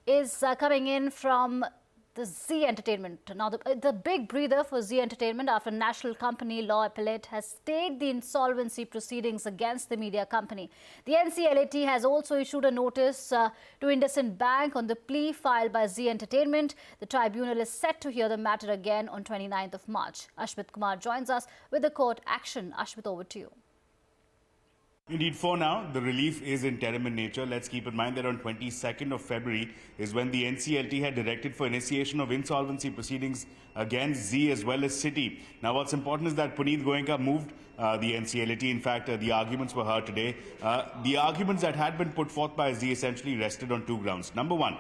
is coming in from the Zee Entertainment. Now, the big breather for Zee Entertainment after national company law appellate has stayed the insolvency proceedings against the media company. The NCLAT has also issued a notice to IndusInd Bank on the plea filed by Zee Entertainment. The tribunal is set to hear the matter again on 29th of March. Ashmit Kumar joins us with the court action. Ashmit, over to you. Indeed, for now, the relief is interim in nature. Let's keep in mind that on 22nd of February is when the NCLT had directed for initiation of insolvency proceedings against Zee as well as City. Now, what's important is that Puneet Goenka moved the NCLT. In fact, the arguments were heard today. The arguments that had been put forth by Zee essentially rested on two grounds. Number one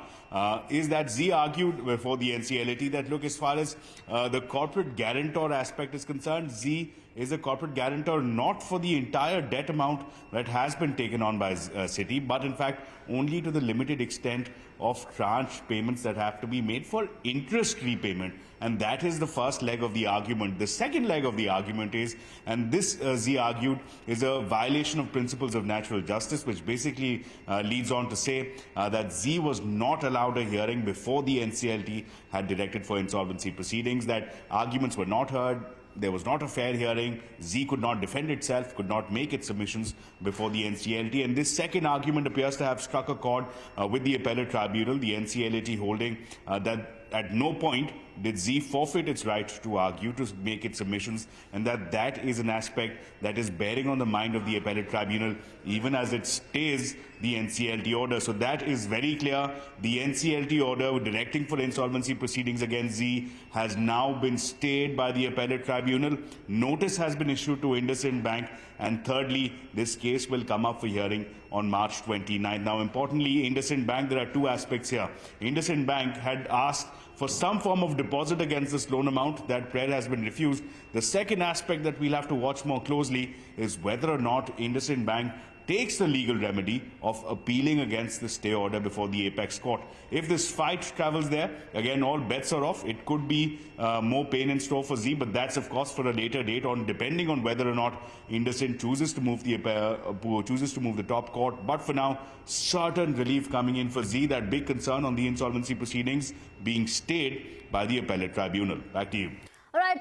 is that Zee argued before the NCLT that, look, as far as the corporate guarantor aspect is concerned, Zee is a corporate guarantor not for the entire debt amount that has been taken on by City, but in fact only to the limited extent of tranche payments that have to be made for interest repayment. And that is the first leg of the argument. The second leg of the argument is, and this Zee argued, is a violation of principles of natural justice, which basically leads on to say that Zee was not allowed a hearing before the NCLT had directed for insolvency proceedings, that arguments were not heard. There was not a fair hearing. Zee could not defend itself, could not make its submissions before the NCLT. And this second argument appears to have struck a chord with the Appellate Tribunal, the NCLAT holding that at no point did Zee forfeit its right to argue, to make its submissions, and that is an aspect that is bearing on the mind of the Appellate Tribunal, even as it stays the NCLT order. So that is very clear. The NCLT order directing for insolvency proceedings against Zee has now been stayed by the Appellate Tribunal. Notice has been issued to IndusInd Bank, and thirdly, this case will come up for hearing on March 29th. Now, importantly, IndusInd Bank, there are two aspects here. IndusInd Bank had asked for some form of deposit against this loan amount. That prayer has been refused. The second aspect that we'll have to watch more closely is whether or not IndusInd Bank takes the legal remedy of appealing against the stay order before the apex court. If this fight travels there, again, all bets are off. It could be more pain in store for Zee, but that's, of course, for a later date, depending on whether or not IndusInd chooses to move the top court. But for now, certain relief coming in for Zee. That big concern on the insolvency proceedings being stayed by the Appellate Tribunal. Back to you.